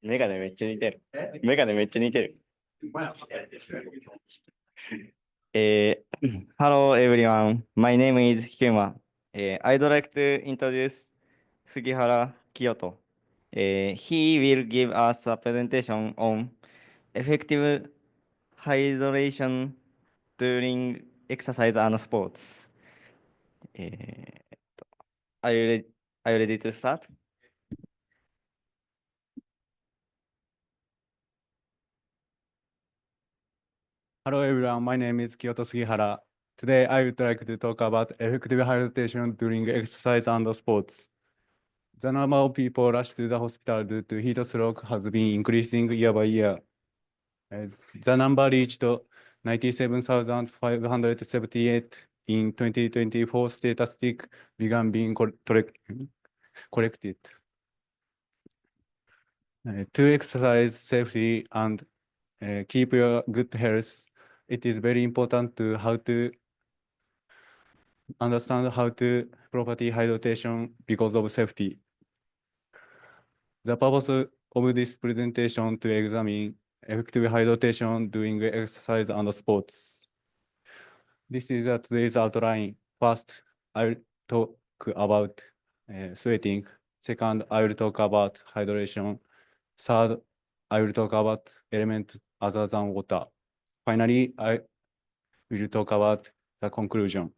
メガネめっちゃ似てる。メガネめっちゃ似てる。Hello everyone. My name is Hikema. I'd like to introduce Sugihara Kyoto. He will give us a presentation on effective hydration during exercise and sports. are you ready, are you ready to start? Hello everyone, my name is Kyoto Sugihara. Today I would like to talk about effective hydration during exercise and sports. The number of people rushed to the hospital due to heat stroke has been increasing year by year. The number reached 97,578 in 2024 statistic began being corrected. To exercise safely and keep your good health, it is very important to understand how to properly hydration because of safety. The purpose of this presentation to examine effective hydration during exercise and sports. This is today's outline. First, I will talk about sweating. Second, I will talk about hydration. Third, I will talk about elements other than water. Finally, I will talk about the conclusion.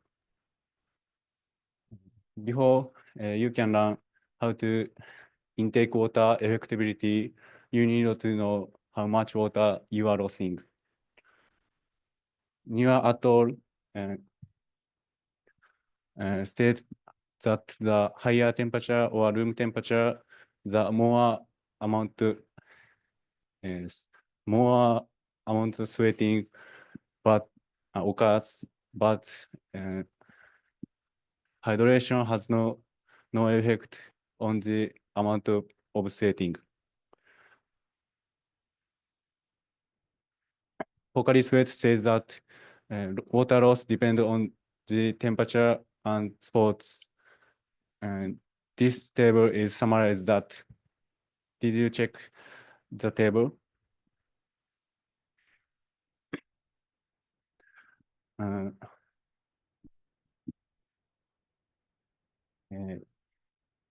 Before you can learn how to intake water effectively, you need to know how much water you are losing. Near at all state that the higher temperature or room temperature, the more amount of sweating but occurs, but hydration has no effect on the amount of sweating. Pocari Sweat says that water loss depends on the temperature and sports. And this table is summarized that. Did you check the table?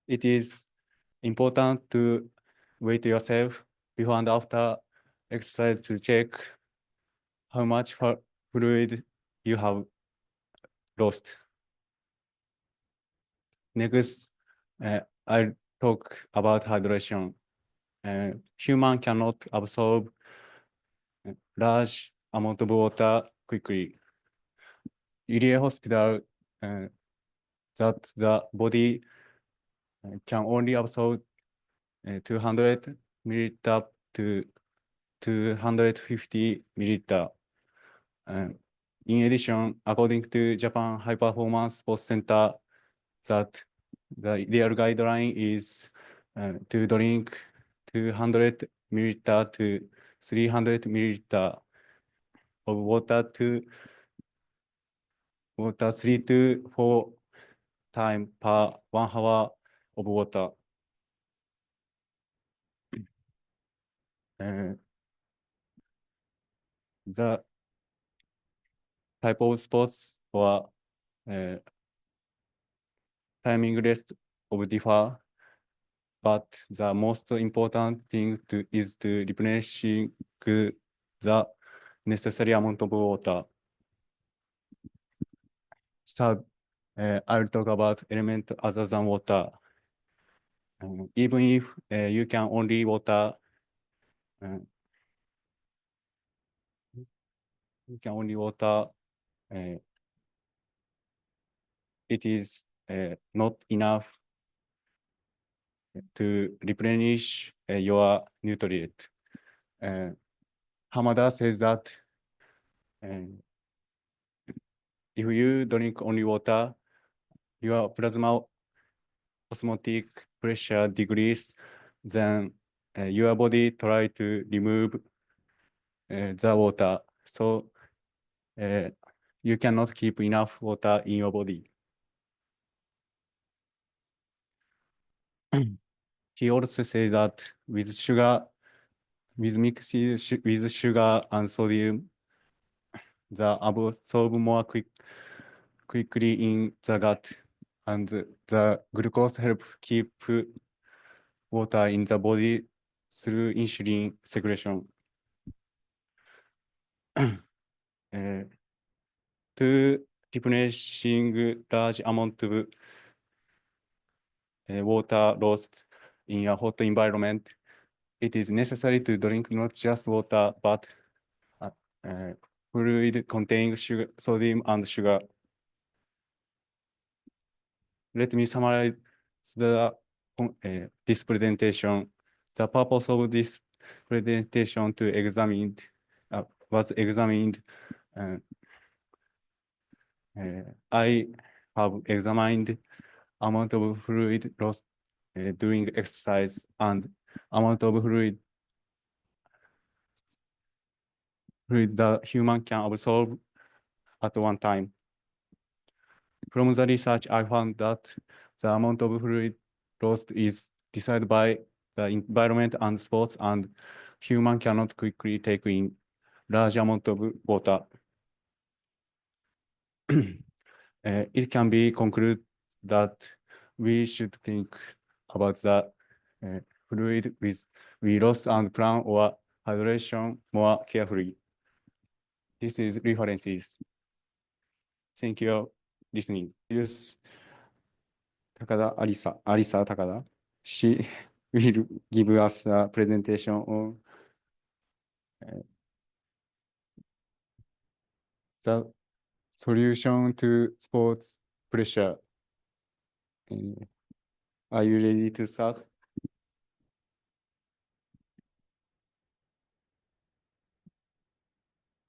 It is important to weight yourself before and after exercise to check how much fluid you have lost. Next, I'll talk about hydration. Human cannot absorb large amount of water quickly. Irie Hospital that the body can only absorb 200 milliliter to 250 milliliter. In addition, according to Japan High Performance Sports Center, that the ideal guideline is to drink 200 milliliter to 300 milliliter of water 3 to 4 times per 1 hour of water. The type of sports or timing rest of differ, but the most important thing is to replenishing the necessary amount of water. So I'll talk about element other than water. Even if you can only water, it is not enough to replenish your nutrient. Hamada says that if you drink only water, your plasma osmotic pressure decrease, then your body try to remove the water. So you cannot keep enough water in your body. He also said that with mixed with sugar and sodium, the absorb more quickly in the gut, and the glucose help keep water in the body through insulin secretion. To replenishing large amount of water lost in a hot environment, it is necessary to drink not just water, but fluid containing sugar, sodium and sugar. Let me summarize this presentation. The purpose of this presentation was examined. I have examined amount of fluid lost during exercise and amount of fluid the human can absorb at one time. From the research, I found that the amount of fluid lost is decided by the environment and sports, and human cannot quickly take in large amount of water. It can be concluded that we should think about the fluid we lost and plan our hydration more carefully. This is references. Thank you for listening. Yes. 高田ありさ高田 She will give us a presentation on the solution to sports pressure. Are you ready to start?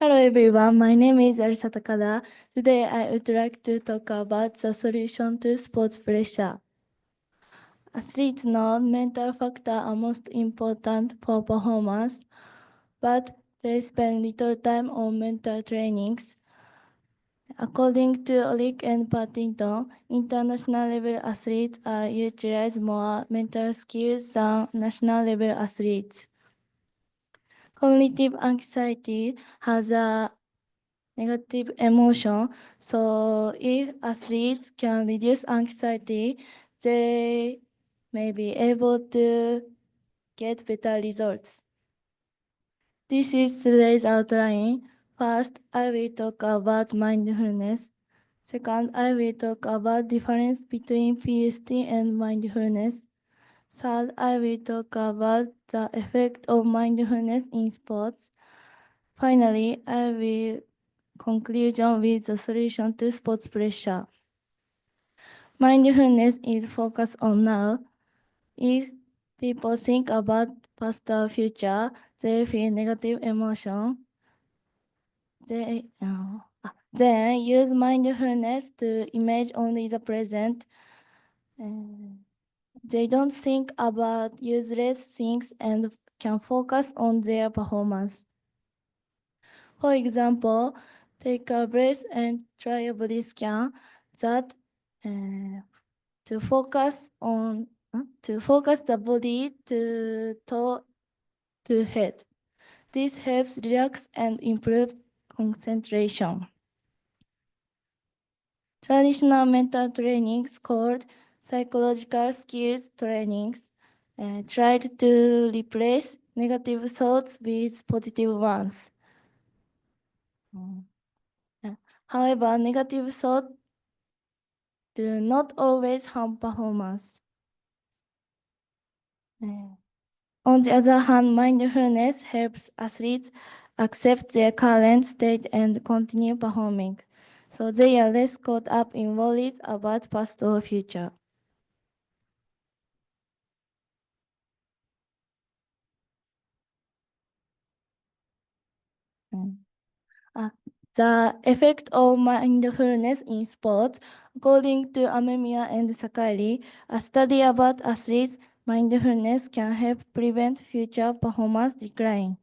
Hello everyone, my name is Arisa Takada. Today I would like to talk about the solution to sports pressure. Athletes know mental factors are most important for performance, but they spend little time on mental trainings. According to Olick and Partington, international level athletes utilize more mental skills than national level athletes. Cognitive anxiety has a negative emotion. So if athletes can reduce anxiety, they may be able to get better results. This is today's outline. First, I will talk about mindfulness. Second, I will talk about difference between PST and mindfulness. Third, I will talk about the effect of mindfulness in sports. Finally, I will conclusion with the solution to sports pressure. Mindfulness is focused on now. If people think about past or future, they feel negative emotion. Then use mindfulness to image only the present. They don't think about useless things and can focus on their performance. For example, take a breath and try a body scan that to focus the body to toe to head. This helps relax and improve concentration. Traditional mental trainings called psychological skills trainings tried to replace negative thoughts with positive ones. However, negative thoughts do not always harm performance. On the other hand, mindfulness helps athletes accept their current state and continue performing, so they are less caught up in worries about past or future. The effect of mindfulness in sports, according to Amemiya and Sakai, a study about athletes, mindfulness can help prevent future performance decline.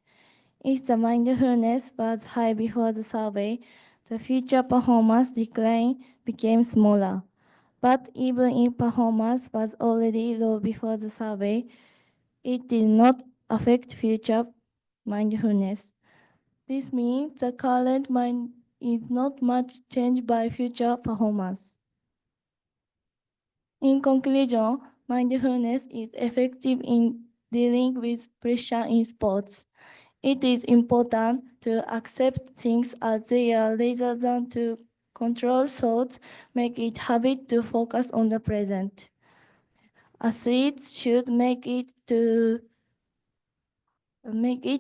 If the mindfulness was high before the survey, the future performance decline became smaller. But even if performance was already low before the survey, it did not affect future mindfulness. This means the current mind is not much changed by future performance. In conclusion, mindfulness is effective in dealing with pressure in sports. It is important to accept things as they are rather than to control thoughts, make it habit to focus on the present. Athletes should make it a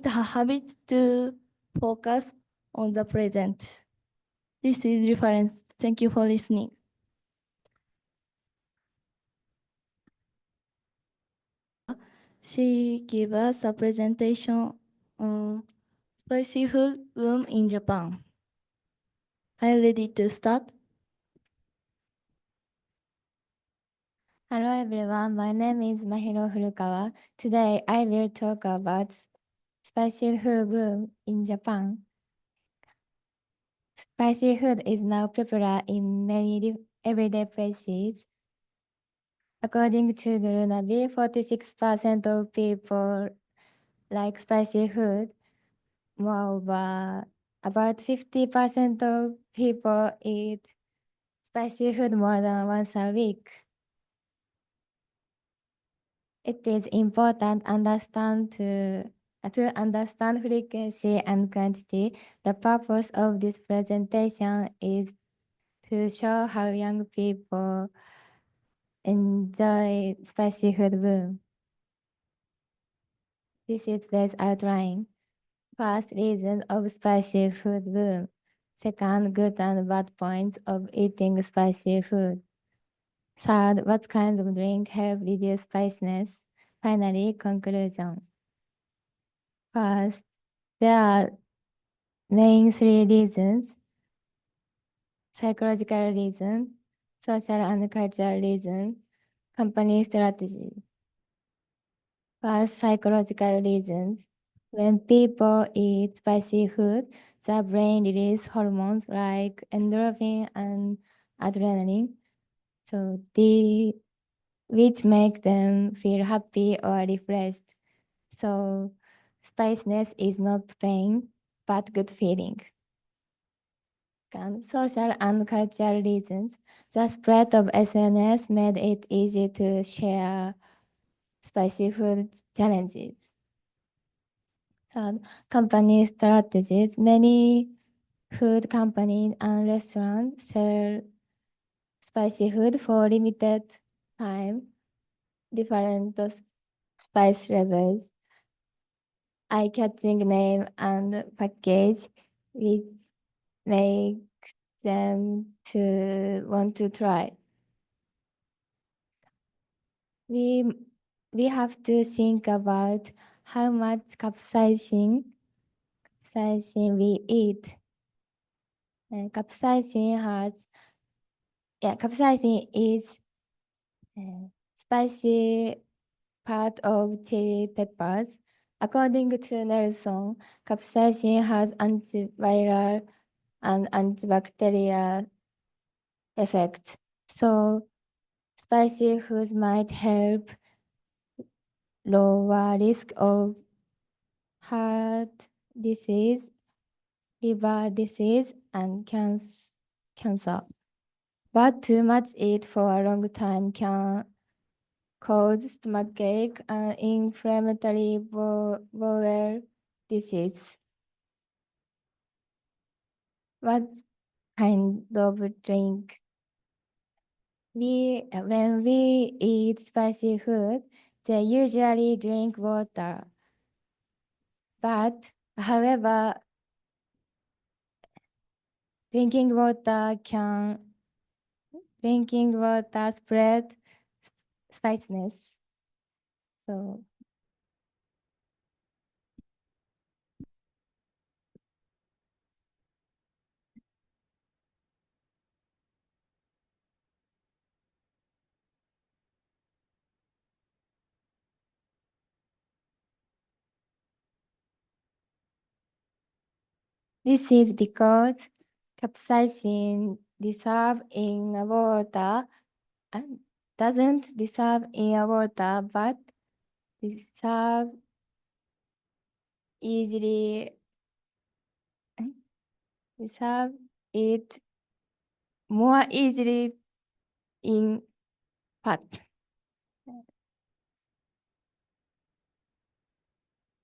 habit to focus on the present. This is reference. Thank you for listening. She gave us a presentation on spicy food boom in Japan. Are you ready to start? Hello everyone, my name is Mahiro Furukawa. Today I will talk about spicy food boom in Japan. Spicy food is now popular in many everyday places. According to Gurunabi, 46% of people like spicy food. Moreover, about 50% of people eat spicy food more than once a week. It is important to understand frequency and quantity. The purpose of this presentation is to show how young people enjoy spicy food boom. This is today's outline. First, reason of spicy food boom. Second, good and bad points of eating spicy food. Third, what kinds of drink help reduce spiciness? Finally, conclusion. First, there are main three reasons: psychological reason, social and cultural reason, company strategy. First, psychological reasons. When people eat spicy food, the brain releases hormones like endorphin and adrenaline, which make them feel happy or refreshed. So spiciness is not pain, but good feeling. And social and cultural reasons. The spread of SNS made it easy to share spicy food challenges. Third, company strategies. Many food companies and restaurants sell spicy food for limited time, different spice levels, eye-catching name and package, which make them to want to try. We have to think about how much capsaicin we eat. Capsaicin is spicy part of chili peppers. According to Nelson, capsaicin has antiviral and antibacterial effects. So spicy foods might help lower risk of heart disease, liver disease, and cancer. But too much eat for a long time can cause stomachache and inflammatory bowel disease. What kind of drink? When we eat spicy food, they usually drink water. But however, drinking water spread spiciness. So this is because capsaicin dissolves in water doesn't dissolve in a water, but dissolve easily dissolve it more easily in fat.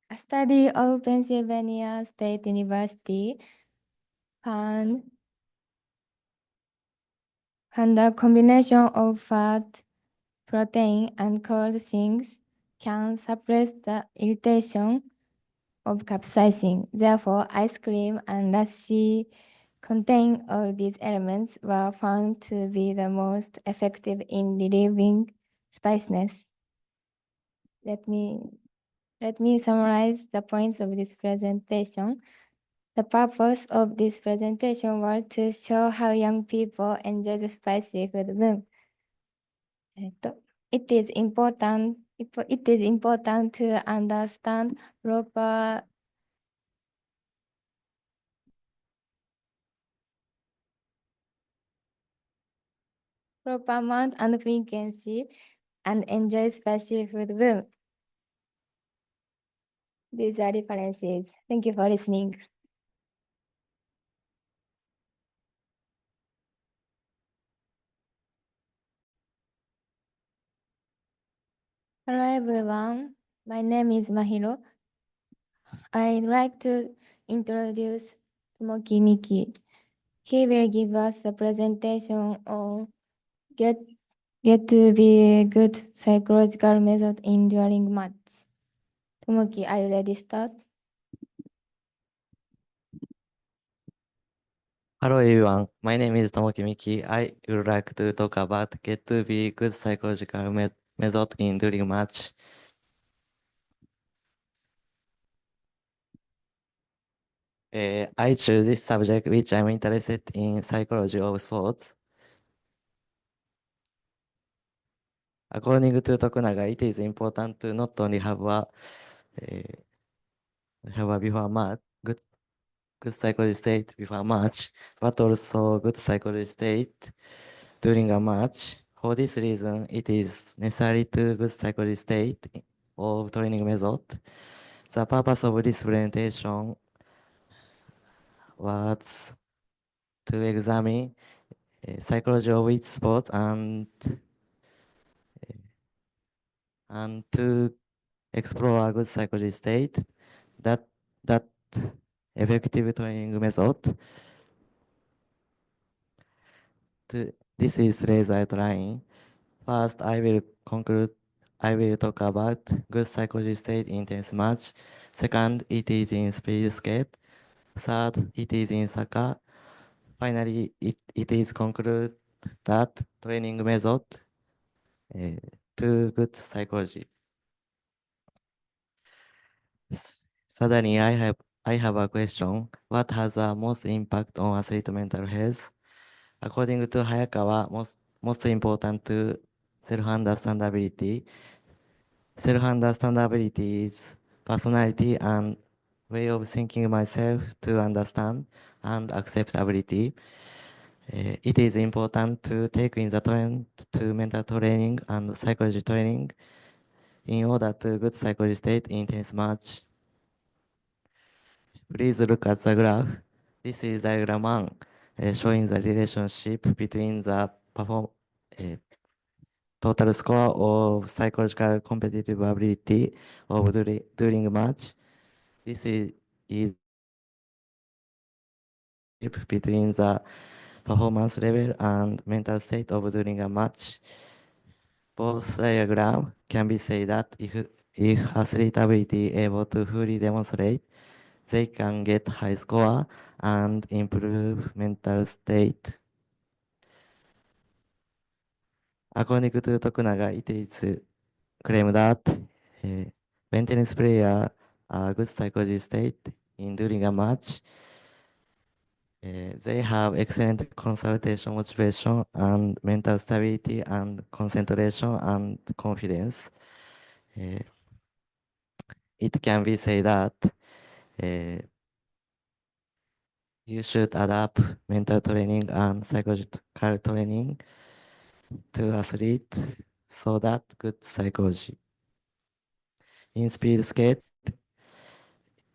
A study of Pennsylvania State University found a combination of fat, protein, and cold things can suppress the irritation of capsaicin. Therefore, ice cream and lassi containing all these elements were found to be the most effective in relieving spiciness. Let me summarize the points of this presentation. The purpose of this presentation was to show how young people enjoy the spicy food boom. It is important to understand proper amount and frequency and enjoy spicy food boom. These are references. Thank you for listening. Hello everyone, my name is Mahiro. I'd like to introduce Tomoki Miki. He will give us a presentation on get to be a good psychological method in during match. Tomoki, are you ready to start? Hello everyone, my name is Tomoki Miki. I would like to talk about get to be good psychological method in during match. I choose this subject which I'm interested in psychology of sports. According to Tokunaga, it is important to not only have a before match, good psychology state before match, but also good psychology state during a match. For this reason, it is necessary to good psychology state of training method. The purpose of this presentation was to examine psychology of each sport and to explore a good psychology state that effective training method. This is today's outline. First, I will talk about good psychology state in tennis match. Second, it is in speed skate. Third, it is in soccer. Finally, it is conclude that training method to good psychology. Suddenly, I have a question. What has the most impact on athlete mental health? According to Hayakawa, most important to self-understandability. Self-understandability is personality and way of thinking myself to understand and acceptability. It is important to take in the trend to mental training and psychology training in order to good psychology state in tennis match. Please look at the graph. This is diagram 1 showing the relationship between the total score of psychological competitive ability of during match. This is between the performance level and mental state of during a match. Both diagram can be said that if athlete ability able to fully demonstrate, they can get high score and improve mental state. According to Tokunaga, it is claimed that when tennis player are good psychology state in during a match, they have excellent concentration, motivation, and mental stability, and concentration and confidence. It can be said that you should adapt mental training and psychological training to athlete so that good psychology. In speed skate,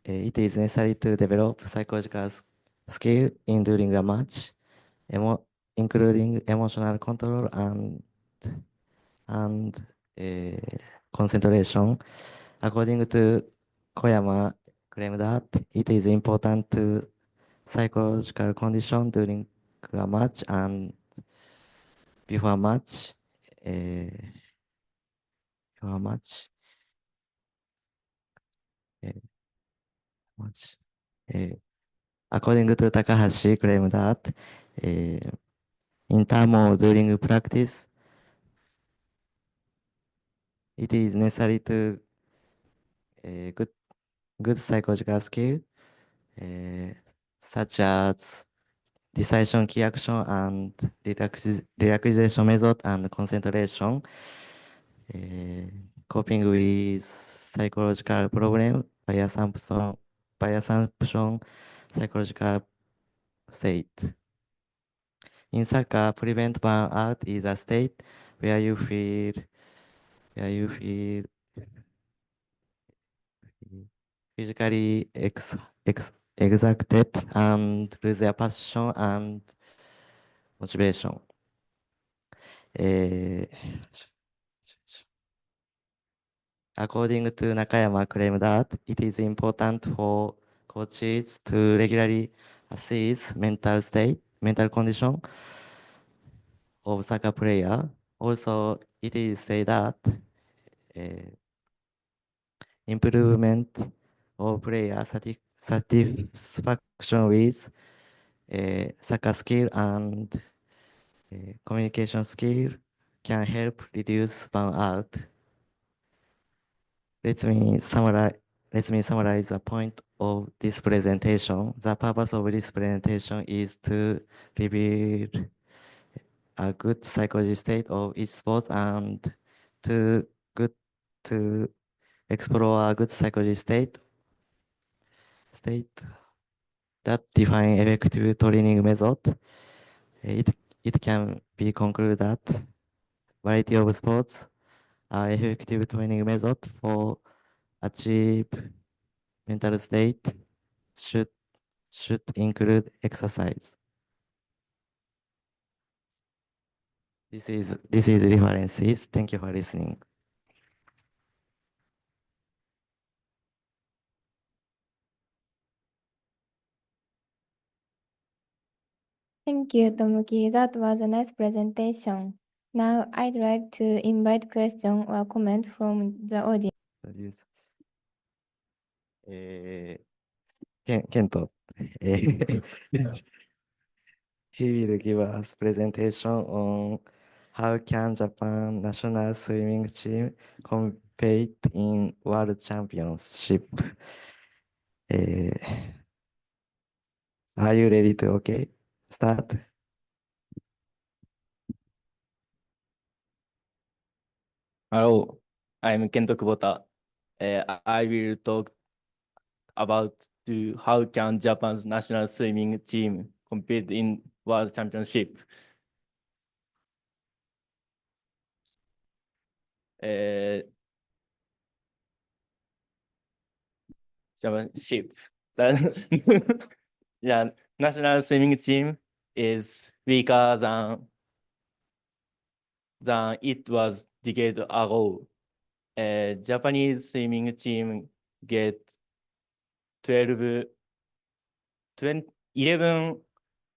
it is necessary to develop psychological skill in during a match, including emotional control and concentration. According to Koyama, claim that it is important to psychological condition during a match and before a match. Before a match. Match. According to Takahashi, claim that in terms of during practice, it is necessary to good psychological skill, such as decision key action and relaxation method and concentration, coping with psychological problem by assumption psychological state. In soccer, prevent burnout is a state where you feel physically exhausted and lose their passion and motivation. According to Nakayama, claim that it is important for coaches to regularly assess mental state, mental condition of soccer player. Also, it is said that improvement of player satisfaction with soccer skill and communication skill can help reduce burnout. Let me summarize the point of this presentation. The purpose of this presentation is to reveal a good psychology state of each sport and to explore a good psychology state that define effective training method. It can be concluded that variety of sports are effective training method for achieve mental state should include exercise. This is references. Thank you for listening. Thank you, Tomoki. That was a nice presentation. Now I'd like to invite question or comment from the audience. Kento. He will give us presentation on how can Japan national swimming team compete in World Championship. Are you ready to start? Hello, I'm Kento Kubota. I will talk about how can Japan's national swimming team compete in World Championship. Championship. Yeah, national swimming team is weaker than it was decade ago. Japanese swimming team get 11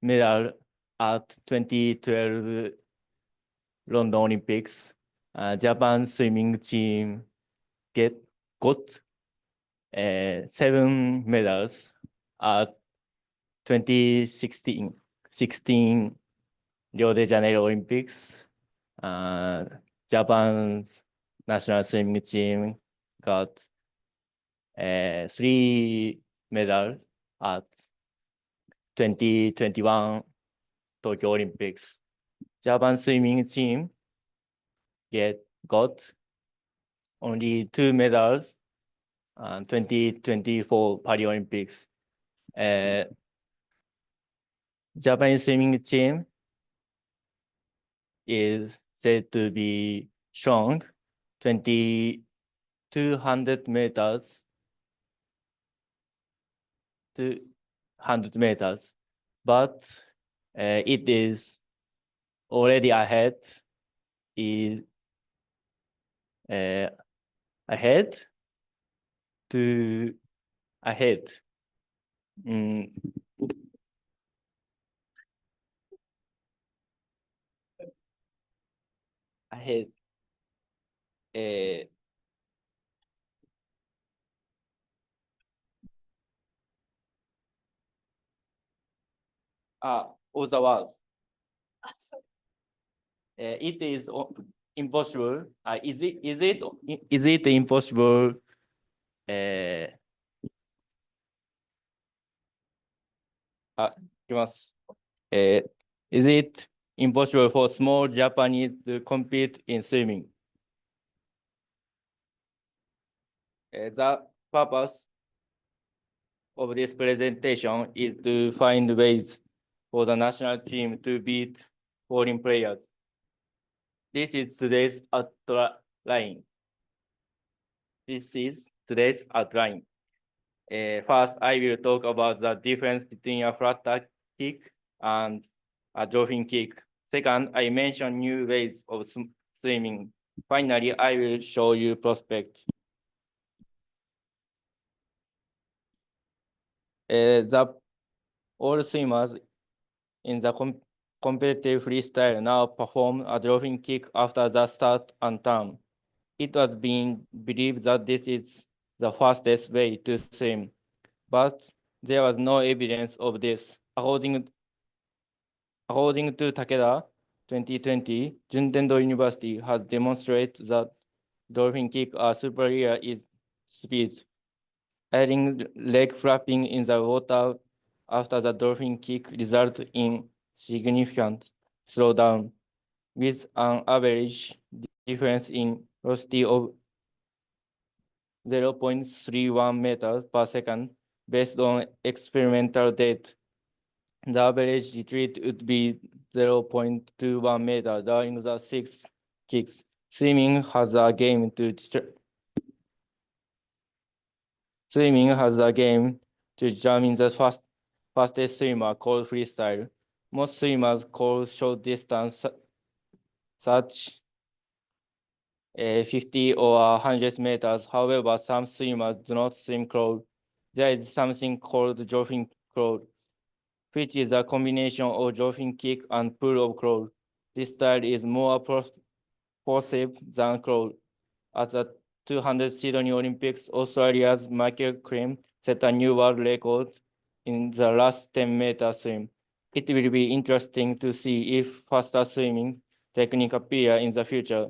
medal at 2012 London Olympics. Japan swimming team got 7 medals at 2016 Rio de Janeiro Olympics. Japan's national swimming team got 3 medals at 2021 Tokyo Olympics. Japan swimming team got only 2 medals 2024 Paris Olympics. Japanese swimming team is said to be strong, 200 meters, 200 meters, but it is already ahead, is ahead to ahead. Ahead. All the world. It is impossible. Is it impossible? いきます。Is it impossible for small Japanese to compete in swimming? The purpose of this presentation is to find ways for the national team to beat foreign players. This is today's outline. First, I will talk about the difference between a flat kick and a dolphin kick. Second, I mention new ways of swimming. Finally, I will show you prospects. All swimmers in the competitive freestyle now perform a dolphin kick after the start and turn. It was being believed that this is the fastest way to swim, but there was no evidence of this. According to Takeda, 2020, Juntendo University has demonstrated that dolphin kick are superior in speed. Adding leg flapping in the water after the dolphin kick results in significant slowdown, with an average difference in velocity of 0.31 meters per second based on experimental data. The average retreat would be 0.21 meters during the 6 kicks. Swimming has a game to determine the fastest swimmer called freestyle. Most swimmers call short distance such 50 or 100 meters. However, some swimmers do not swim crawl. There is something called dolphin crawl, which is a combination of dolphin kick and pull of crawl. This style is more propulsive than crawl. At the 200 Sydney Olympics, Australia's Michael Cream set a new world record in the last 10-meter swim. It will be interesting to see if faster swimming technique appear in the future.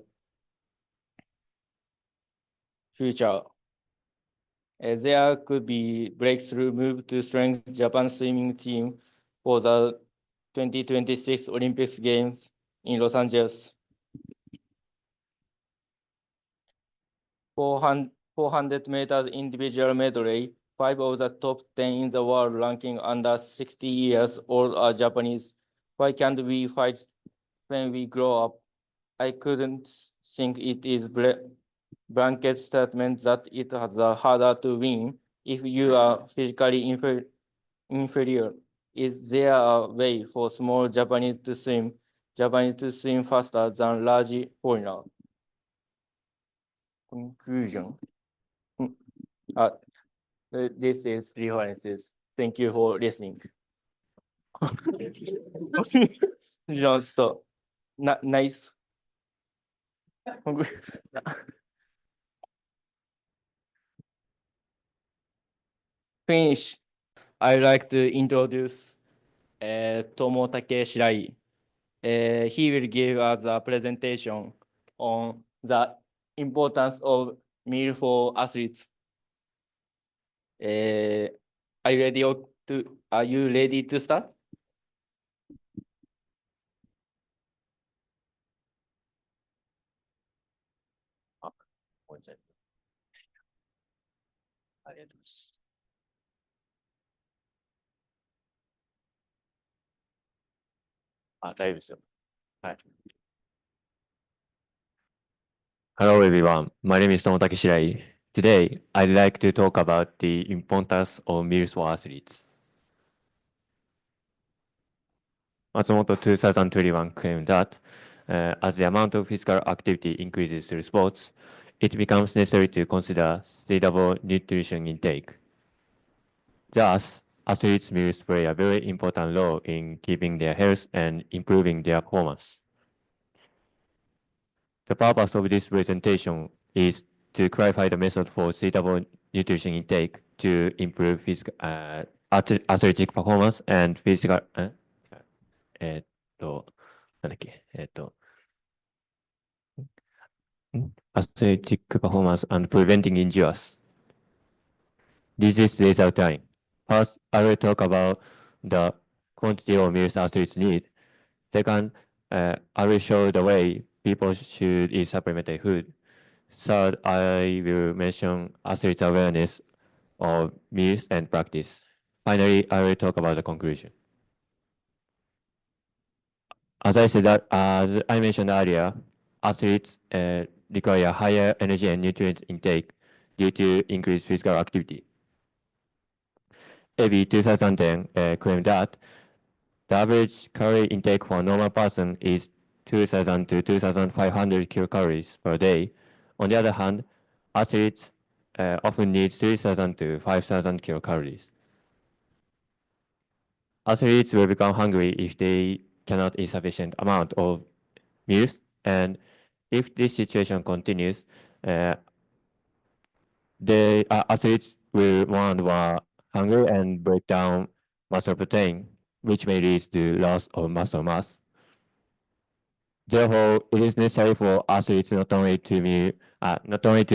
There could be breakthrough move to strengthen Japan's swimming team for the 2026 Olympics Games in Los Angeles. 400 meters individual medley, 5 of the top 10 in the world ranking under 60 years old are Japanese. Why can't we fight when we grow up? I couldn't think it is blanket statement that it is harder to win if you are physically inferior. Is there a way for small Japanese to swim faster than large foreigner? Conclusion. This is references. Thank you for listening. Just nice. Finish. I'd like to introduce Tomotake Shirai. He will give us a presentation on the importance of meal for athletes. Are you ready to start? ごめんなさい。ありがとうございます。大丈夫ですよ。はい。Hello everyone, my name is Tomotaki Shirai. Today, I'd like to talk about the importance of meals for athletes. Matsumoto 2021 claimed that as the amount of physical activity increases through sports, it becomes necessary to consider suitable nutrition intake. Thus, athletes' meals play a very important role in keeping their health and improving their performance. The purpose of this presentation is to clarify the method for suitable nutrition intake to improve physical, athletic performance and physical, なんだっけ、athletic performance and preventing injuries. This is today's outline. First, I will talk about the quantity of meals athletes need. Second, I will show the way people should eat supplementary food. Third, I will mention athletes' awareness of meals and practice. Finally, I will talk about the conclusion. As I mentioned earlier, athletes require higher energy and nutrient intake due to increased physical activity. AB 2010 claimed that the average calorie intake for a normal person is 2,000 to 2,500 kilocalories per day. On the other hand, athletes often need 3,000 to 5,000 kilocalories. Athletes will become hungry if they cannot eat sufficient amount of meals, and if this situation continues, the athletes will more and more hungry and break down muscle protein, which may lead to loss of muscle mass. Therefore, it is necessary for athletes not only to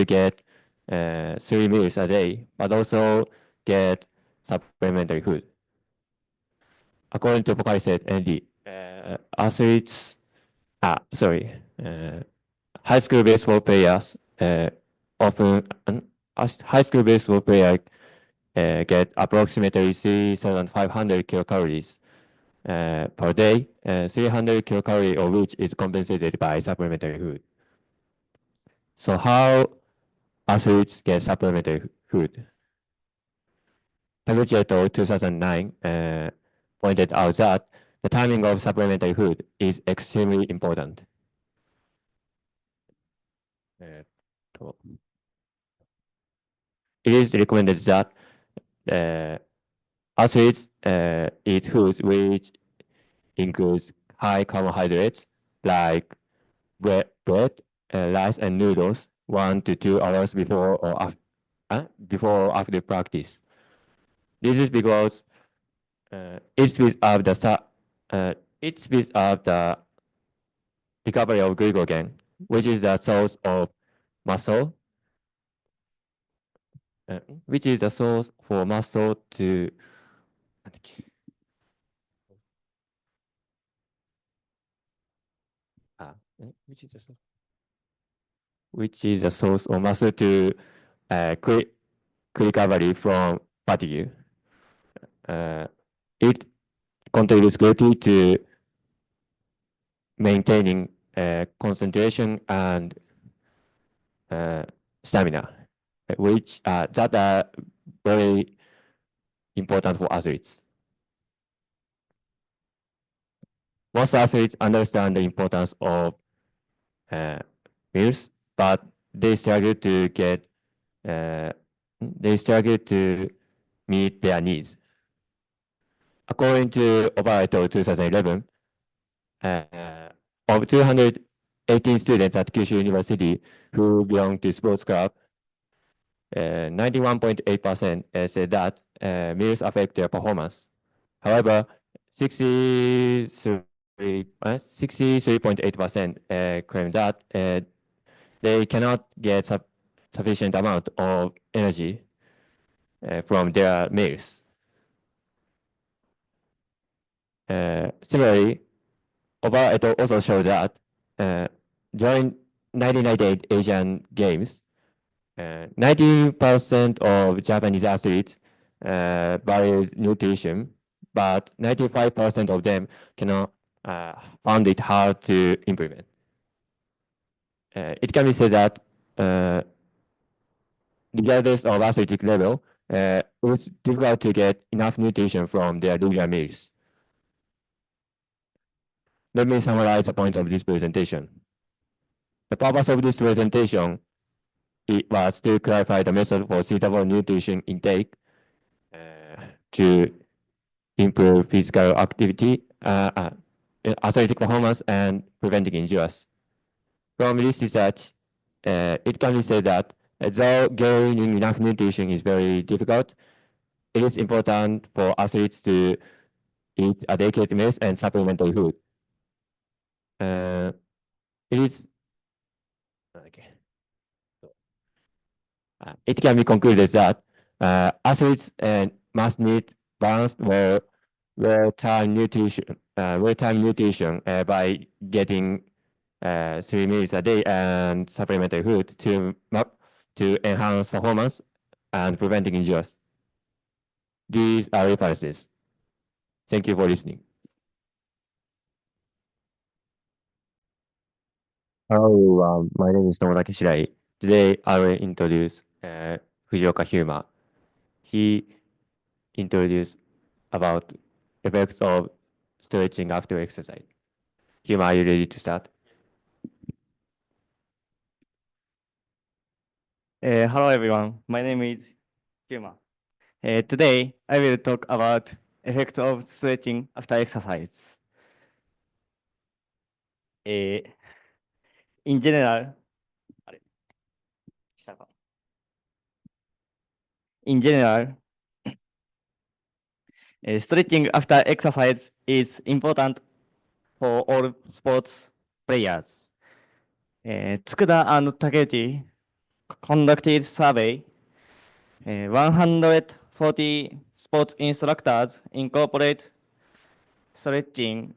get 3 meals a day, but also get supplementary food. According to Pokaiset ND, high school baseball players get approximately 3,500 kilocalories per day, 300 kilocalories of which is compensated by supplementary food. So how athletes get supplementary food? Taguchi et al. 2009 pointed out that the timing of supplementary food is extremely important. It is recommended that athletes eat foods which includes high carbohydrates like bread, rice, and noodles 1 to 2 hours before or after practice. This is because it speeds up the recovery of glycogen, which is the source of muscle, which is the source for muscle to which is the source of muscle to quick recovery from fatigue. It contributes greatly to maintaining concentration and stamina, which that are very important for athletes. Most athletes understand the importance of meals, but they struggle to meet their needs. According to Obara et al. 2011, of 218 students at Kyushu University who belong to sports club, 91.8% said that meals affect their performance. However, 63.8% claim that they cannot get sufficient amount of energy from their meals. Similarly, Obara et al. Also showed that during 1998 Asian Games, 90% of Japanese athletes valued nutrition, but 95% of them cannot found it hard to implement. it can be said that regardless of athletic level, it's difficult to get enough nutrition from their regular meals. Let me summarize the point of this presentation. The purpose of this presentation was to clarify the method for suitable nutrition intake to improve physical activity, athletic performance, and preventing injuries. From this research, it can be said that though gaining enough nutrition is very difficult, it is important for athletes to eat adequate meals and supplementary food. It can be concluded that athletes must need balanced, well-timed nutrition, by getting 3 meals a day and supplementary food to enhance performance and preventing injuries. These are references. Thank you for listening. Hello, my name is Nomotake Shirai. Today I will introduce Fujioka Hyuma. He introduced about effects of stretching after exercise. Hyuma, are you ready to start? Hello everyone, my name is Hyuma. Today I will talk about effects of stretching after exercise. In general, stretching after exercise is important for all sports players. Tsukuda and Takeuchi conducted survey. 140 sports instructors incorporate stretching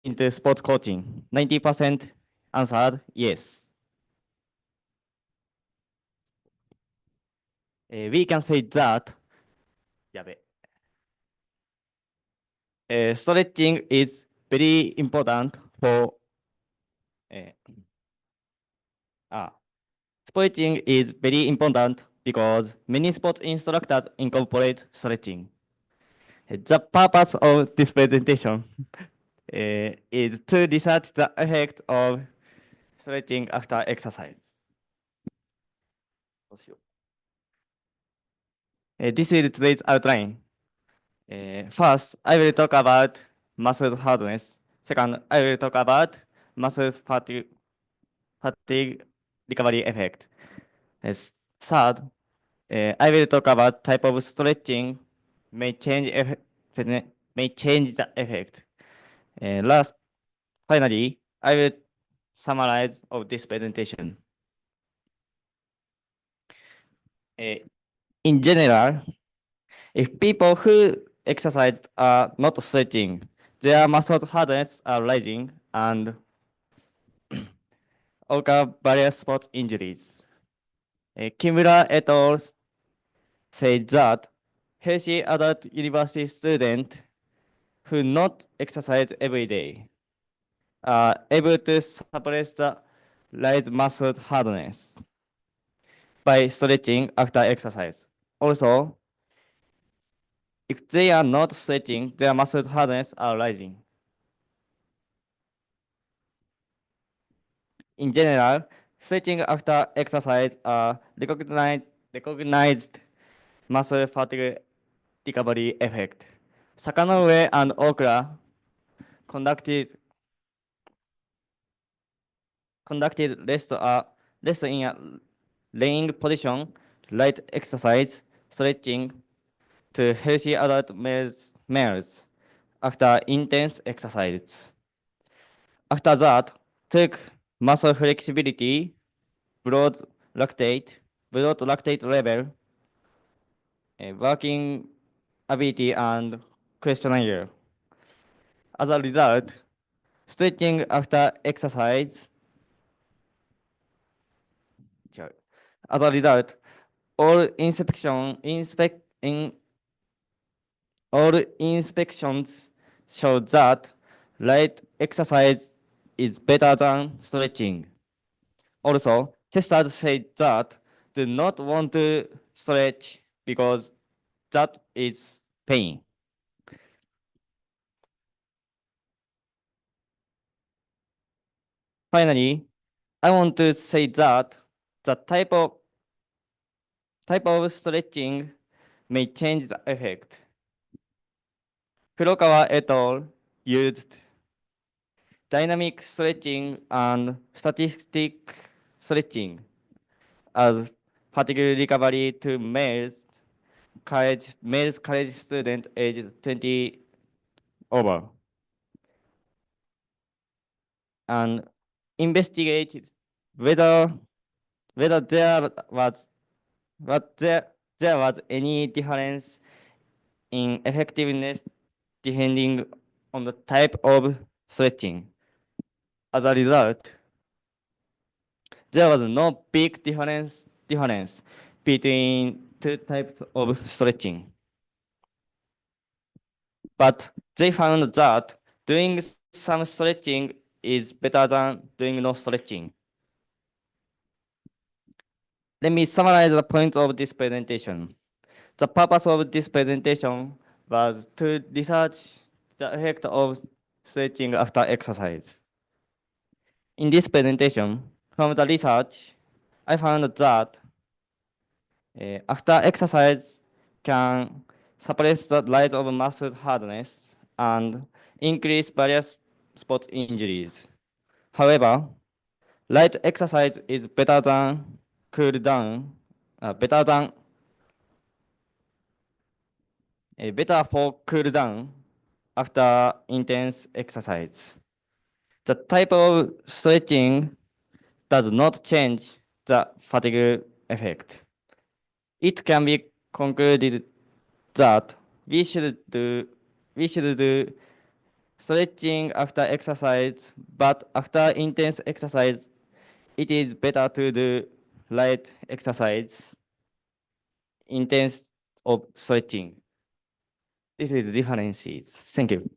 into sports coaching. 90% answered yes. We can say that stretching is very important for stretching is very important because many sports instructors incorporate stretching. The purpose of this presentation is to research the effect of stretching after exercise. This is today's outline. First, I will talk about muscle hardness. Second, I will talk about muscle fatigue recovery effect. Third, I will talk about type of stretching may change the effect. Finally, I will summarize of this presentation. In general, if people who exercise are not stretching, their muscle hardness are rising and occur various sports injuries. Kimura et al. Say that healthy adult university students who not exercise every day are able to suppress the rise muscle hardness by stretching after exercise. Also, if they are not stretching, their muscle hardness are rising. In general, stretching after exercise are recognized muscle fatigue recovery effect. Sakanoue and Okra conducted rest in a laying position, light exercise, stretching to healthy adult males after intense exercise. After that, took muscle flexibility, blood lactate level, working ability, and questionnaire. As a result, stretching after exercise. As a result, all inspections show that light exercise is better than stretching. Also, testers say that do not want to stretch because that is pain. Finally, I want to say that the type of stretching may change the effect. Kurokawa et al. Used dynamic stretching and static stretching as fatigue recovery to males college student aged 20 over, and investigated whether there was any difference in effectiveness depending on the type of stretching. As a result, there was no big difference between two types of stretching. But they found that doing some stretching is better than doing no stretching. Let me summarize the points of this presentation. The purpose of this presentation was to research the effect of stretching after exercise. In this presentation, from the research, I found that after exercise can suppress the rise of muscle hardness and increase various sports injuries. However, light exercise is better than better for cool down after intense exercise. The type of stretching does not change the fatigue effect. It can be concluded that we should do stretching after exercise, but after intense exercise, it is better to do light exercise instead of stretching. This is differences. Thank you.